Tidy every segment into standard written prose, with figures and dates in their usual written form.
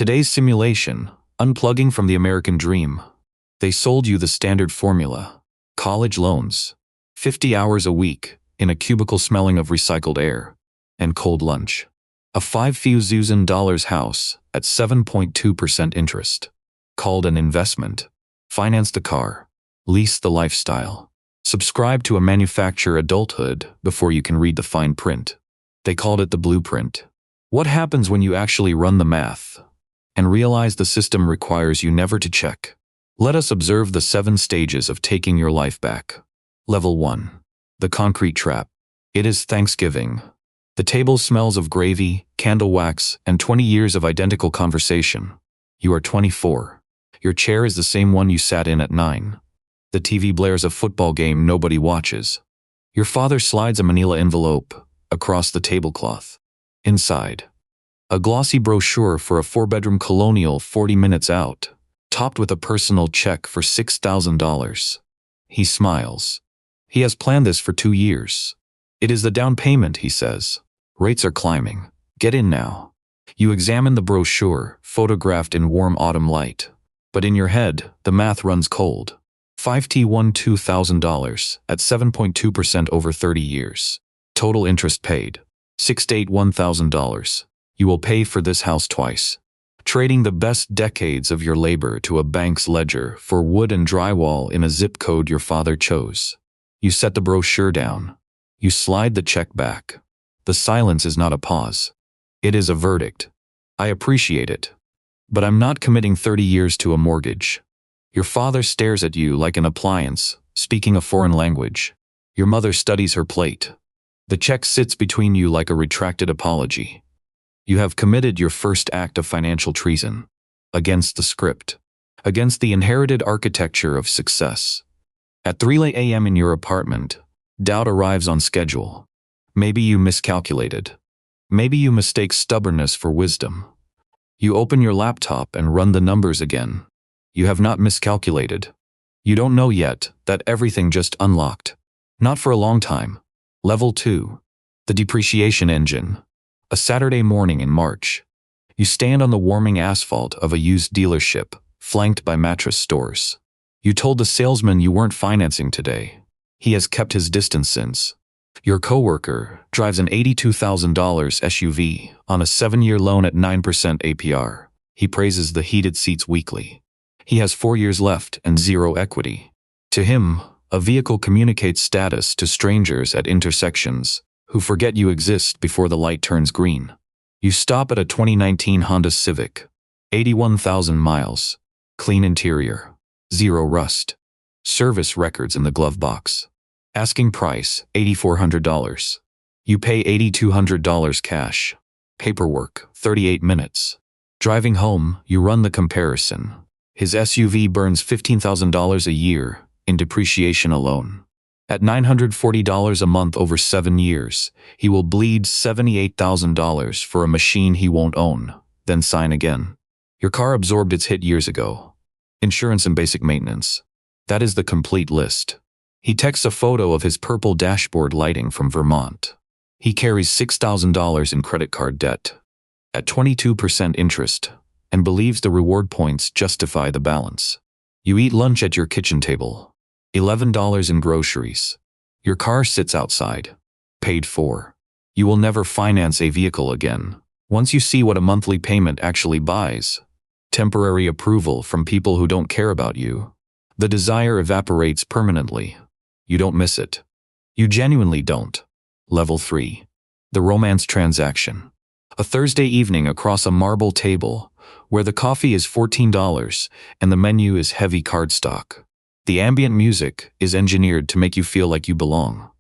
Today's simulation, unplugging from the American dream. They sold you the standard formula. College loans. 50 hours a week, in a cubicle smelling of recycled air. And cold lunch. A $5,000 house at 7.2% interest. Called an investment. Finance the car. Lease the lifestyle. Subscribe to a manufacture adulthood before you can read the fine print. They called it the blueprint. What happens when you actually run the math and realize the system requires you never to check? Let us observe the 7 stages of taking your life back. Level 1. The concrete trap. It is Thanksgiving. The table smells of gravy, candle wax, and 20 years of identical conversation. You are 24. Your chair is the same one you sat in at 9. The TV blares a football game nobody watches. Your father slides a manila envelope across the tablecloth. Inside, a glossy brochure for a 4-bedroom colonial 40 minutes out, topped with a personal check for $6,000. He smiles. He has planned this for 2 years. It is the down payment, he says. Rates are climbing. Get in now. You examine the brochure, photographed in warm autumn light. But in your head, the math runs cold. 5T1 $2,000 at 7.2% over 30 years. Total interest paid. $6 $1,000. You will pay for this house twice. Trading the best decades of your labor to a bank's ledger for wood and drywall in a zip code your father chose. You set the brochure down. You slide the check back. The silence is not a pause. It is a verdict. I appreciate it. But I'm not committing 30 years to a mortgage. Your father stares at you like an appliance, speaking a foreign language. Your mother studies her plate. The check sits between you like a retracted apology. You have committed your first act of financial treason. Against the script. Against the inherited architecture of success. At 3 a.m. in your apartment, doubt arrives on schedule. Maybe you miscalculated. Maybe you mistake stubbornness for wisdom. You open your laptop and run the numbers again. You have not miscalculated. You don't know yet that everything just unlocked. Not for a long time. Level 2. The Depreciation Engine. A Saturday morning in March. You stand on the warming asphalt of a used dealership, flanked by mattress stores. You told the salesman you weren't financing today. He has kept his distance since. Your coworker drives an $82,000 SUV on a 7-year loan at 9% APR. He praises the heated seats weekly. He has 4 years left and 0 equity. To him, a vehicle communicates status to strangers at intersections who forget you exist before the light turns green. You stop at a 2019 Honda Civic. 81,000 miles. Clean interior. 0 rust. Service records in the glove box. Asking price, $8,400. You pay $8,200 cash. Paperwork, 38 minutes. Driving home, you run the comparison. His SUV burns $15,000 a year in depreciation alone. At $940 a month over 7 years, he will bleed $78,000 for a machine he won't own, then sign again. Your car absorbed its hit years ago. Insurance and basic maintenance. That is the complete list. He texts a photo of his purple dashboard lighting from Vermont. He carries $6,000 in credit card debt at 22% interest and believes the reward points justify the balance. You eat lunch at your kitchen table. $11 in groceries. Your car sits outside. Paid for. You will never finance a vehicle again. Once you see what a monthly payment actually buys. Temporary approval from people who don't care about you. The desire evaporates permanently. You don't miss it. You genuinely don't. Level 3. The romance transaction. A Thursday evening across a marble table where the coffee is $14 and the menu is heavy cardstock. The ambient music is engineered to make you feel like you belong.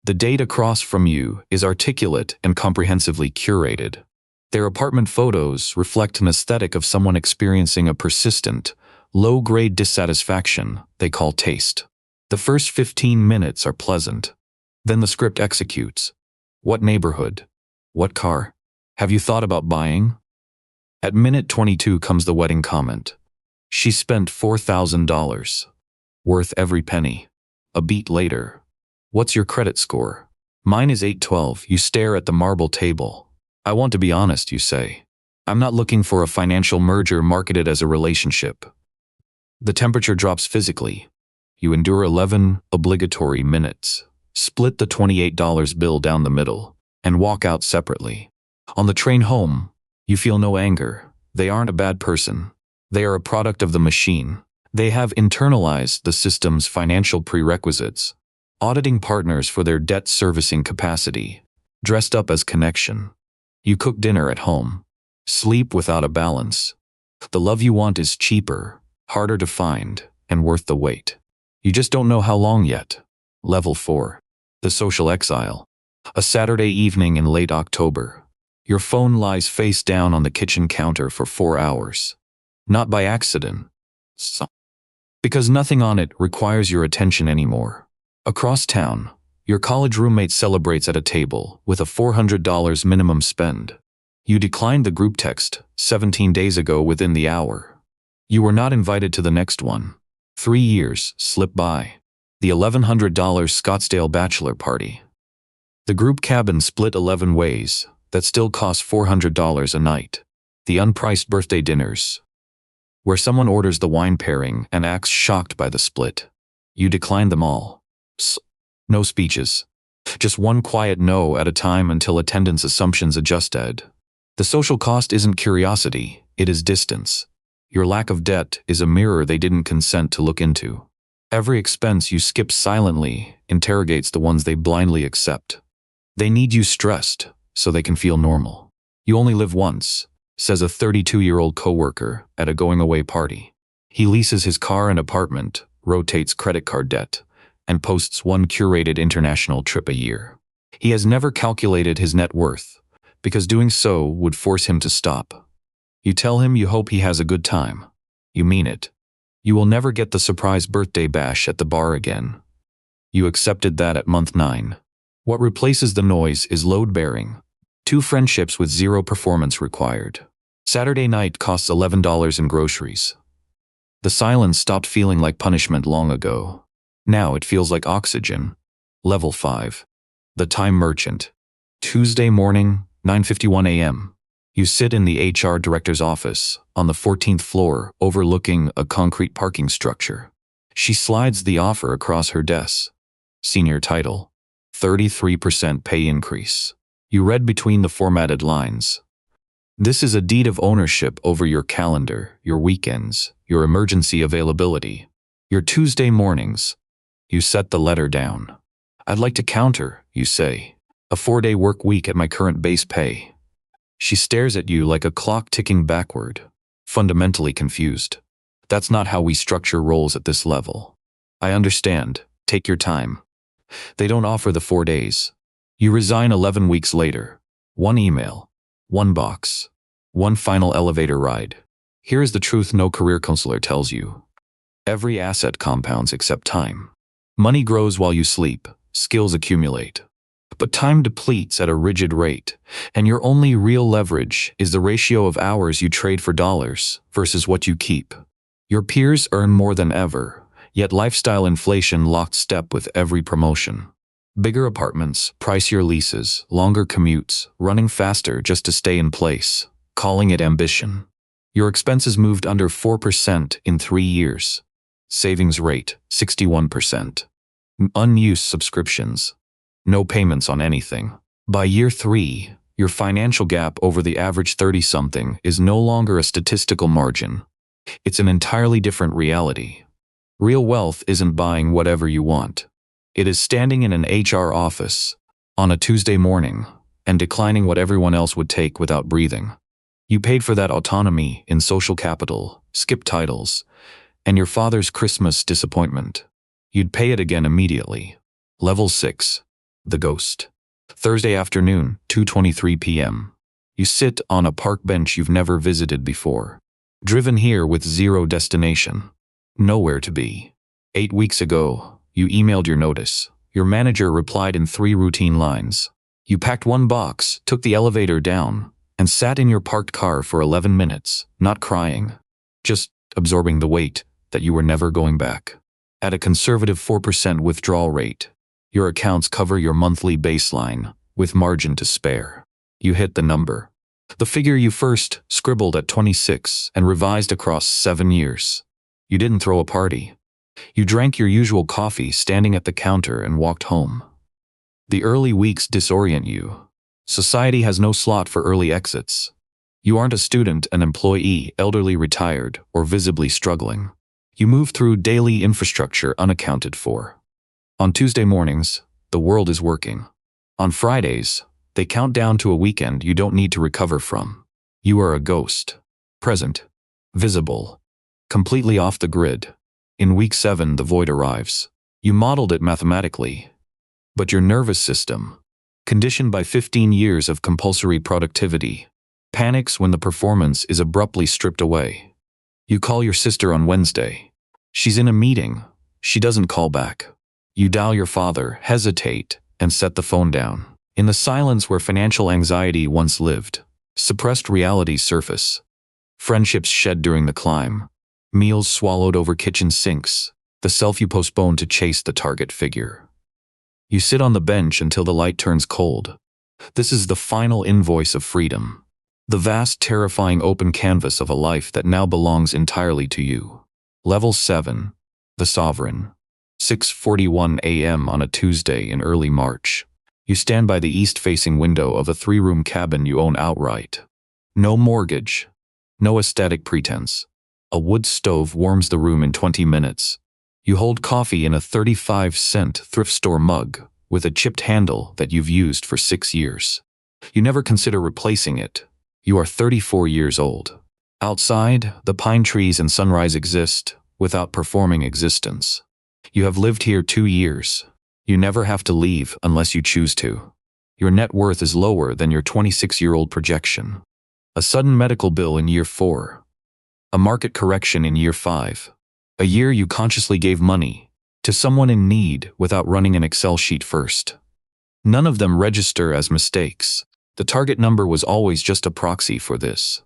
The date across from you is articulate and comprehensively curated. Their apartment photos reflect an aesthetic of someone experiencing a persistent, low-grade dissatisfaction they call taste. The first 15 minutes are pleasant. Then the script executes. What neighborhood? What car? Have you thought about buying? At minute 22 comes the wedding comment. She spent $4,000. Worth every penny. A beat later. What's your credit score? Mine is 812. You stare at the marble table. I want to be honest, you say. I'm not looking for a financial merger marketed as a relationship. The temperature drops physically. You endure 11 obligatory minutes, split the $28 bill down the middle, and walk out separately. On the train home, you feel no anger. They aren't a bad person. They are a product of the machine. They have internalized the system's financial prerequisites, auditing partners for their debt servicing capacity, dressed up as connection. You cook dinner at home, sleep without a balance. The love you want is cheaper, harder to find, and worth the wait. You just don't know how long yet. Level 4. The Social Exile. A Saturday evening in late October. Your phone lies face down on the kitchen counter for 4 hours. Not by accident. Because nothing on it requires your attention anymore. Across town, your college roommate celebrates at a table with a $400 minimum spend. You declined the group text 17 days ago within the hour. You were not invited to the next one. 3 years slip by. The $1,100 Scottsdale bachelor party. The group cabin split 11 ways, that still costs $400 a night. The unpriced birthday dinners, where someone orders the wine pairing and acts shocked by the split. You decline them all. No speeches. Just one quiet no at a time until attendance assumptions adjusted. The social cost isn't curiosity, it is distance. Your lack of debt is a mirror they didn't consent to look into. Every expense you skip silently interrogates the ones they blindly accept. They need you stressed so they can feel normal. You only live once, says a 32-year-old coworker at a going-away party. He leases his car and apartment, rotates credit card debt, and posts one curated international trip a year. He has never calculated his net worth, because doing so would force him to stop. You tell him you hope he has a good time. You mean it. You will never get the surprise birthday bash at the bar again. You accepted that at month 9. What replaces the noise is load-bearing. 2 friendships with 0 performance required. Saturday night costs $11 in groceries. The silence stopped feeling like punishment long ago. Now it feels like oxygen. Level 5. The Time Merchant. Tuesday morning, 9:51 a.m. You sit in the HR director's office, on the 14th floor, overlooking a concrete parking structure. She slides the offer across her desk. Senior title. 33% pay increase. You read between the formatted lines. This is a deed of ownership over your calendar, your weekends, your emergency availability, your Tuesday mornings. You set the letter down. I'd like to counter, you say. A 4-day work week at my current base pay. She stares at you like a clock ticking backward, fundamentally confused. That's not how we structure roles at this level. I understand. Take your time. They don't offer the 4 days. You resign 11 weeks later. 1 email. 1 box. 1 final elevator ride. Here is the truth no career counselor tells you. Every asset compounds except time. Money grows while you sleep. Skills accumulate. But time depletes at a rigid rate, and your only real leverage is the ratio of hours you trade for dollars versus what you keep. Your peers earn more than ever, yet lifestyle inflation locked step with every promotion. Bigger apartments, pricier leases, longer commutes, running faster just to stay in place, calling it ambition. Your expenses moved under 4% in 3 years. Savings rate, 61%. Unused subscriptions. No payments on anything. By year 3, your financial gap over the average 30-something is no longer a statistical margin. It's an entirely different reality. Real wealth isn't buying whatever you want. It is standing in an HR office on a Tuesday morning and declining what everyone else would take without breathing. You paid for that autonomy in social capital, skip titles, and your father's Christmas disappointment. You'd pay it again immediately. Level 6. The Ghost. Thursday afternoon, 2:23 p.m. You sit on a park bench you've never visited before. Driven here with 0 destination. Nowhere to be. 8 weeks ago, you emailed your notice. Your manager replied in 3 routine lines. You packed 1 box, took the elevator down, and sat in your parked car for 11 minutes, not crying, just absorbing the weight that you were never going back. At a conservative 4% withdrawal rate, your accounts cover your monthly baseline, with margin to spare. You hit the number. The figure you first scribbled at 26 and revised across 7 years. You didn't throw a party. You drank your usual coffee standing at the counter and walked home. The early weeks disorient you. Society has no slot for early exits. You aren't a student, an employee, elderly, retired, or visibly struggling. You move through daily infrastructure unaccounted for. On Tuesday mornings, the world is working. On Fridays, they count down to a weekend you don't need to recover from. You are a ghost. Present. Visible. Completely off the grid. In week 7, the void arrives. You modeled it mathematically. But your nervous system, conditioned by 15 years of compulsory productivity, panics when the performance is abruptly stripped away. You call your sister on Wednesday. She's in a meeting. She doesn't call back. You dial your father, hesitate, and set the phone down. In the silence where financial anxiety once lived, suppressed realities surface. Friendships shed during the climb. Meals swallowed over kitchen sinks. The self you postpone to chase the target figure. You sit on the bench until the light turns cold. This is the final invoice of freedom. The vast, terrifying open canvas of a life that now belongs entirely to you. Level 7. The Sovereign. 6:41 a.m. on a Tuesday in early March. You stand by the east-facing window of a 3-room cabin you own outright. No mortgage. No aesthetic pretense. A wood stove warms the room in 20 minutes. You hold coffee in a 35-cent thrift store mug with a chipped handle that you've used for 6 years. You never consider replacing it. You are 34 years old. Outside, the pine trees and sunrise exist without performing existence. You have lived here 2 years. You never have to leave unless you choose to. Your net worth is lower than your 26-year-old projection. A sudden medical bill in year 4. A market correction in year 5. A year you consciously gave money to someone in need without running an Excel sheet first. None of them register as mistakes. The target number was always just a proxy for this.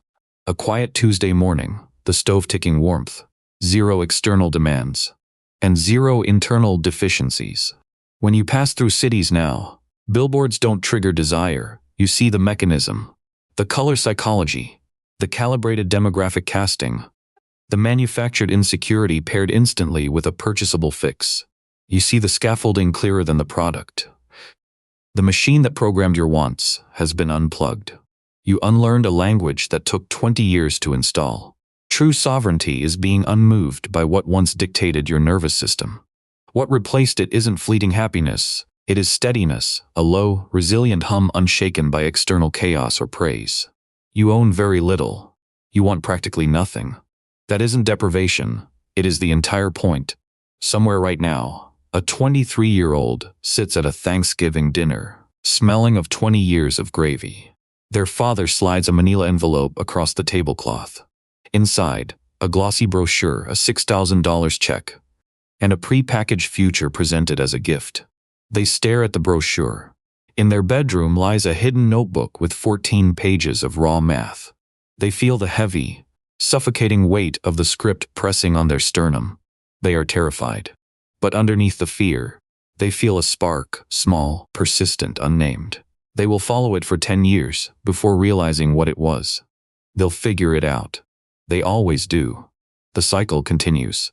A quiet Tuesday morning, the stove ticking warmth, 0 external demands, and 0 internal deficiencies. When you pass through cities now, billboards don't trigger desire. You see the mechanism, the color psychology, the calibrated demographic casting, the manufactured insecurity paired instantly with a purchasable fix. You see the scaffolding clearer than the product. The machine that programmed your wants has been unplugged. You unlearned a language that took 20 years to install. True sovereignty is being unmoved by what once dictated your nervous system. What replaced it isn't fleeting happiness, it is steadiness, a low, resilient hum unshaken by external chaos or praise. You own very little. You want practically nothing. That isn't deprivation, it is the entire point. Somewhere right now, a 23-year-old sits at a Thanksgiving dinner, smelling of 20 years of gravy. Their father slides a manila envelope across the tablecloth. Inside, a glossy brochure, a $6,000 check, and a pre-packaged future presented as a gift. They stare at the brochure. In their bedroom lies a hidden notebook with 14 pages of raw math. They feel the heavy, suffocating weight of the script pressing on their sternum. They are terrified. But underneath the fear, they feel a spark, small, persistent, unnamed. They will follow it for 10 years before realizing what it was. They'll figure it out. They always do. The cycle continues.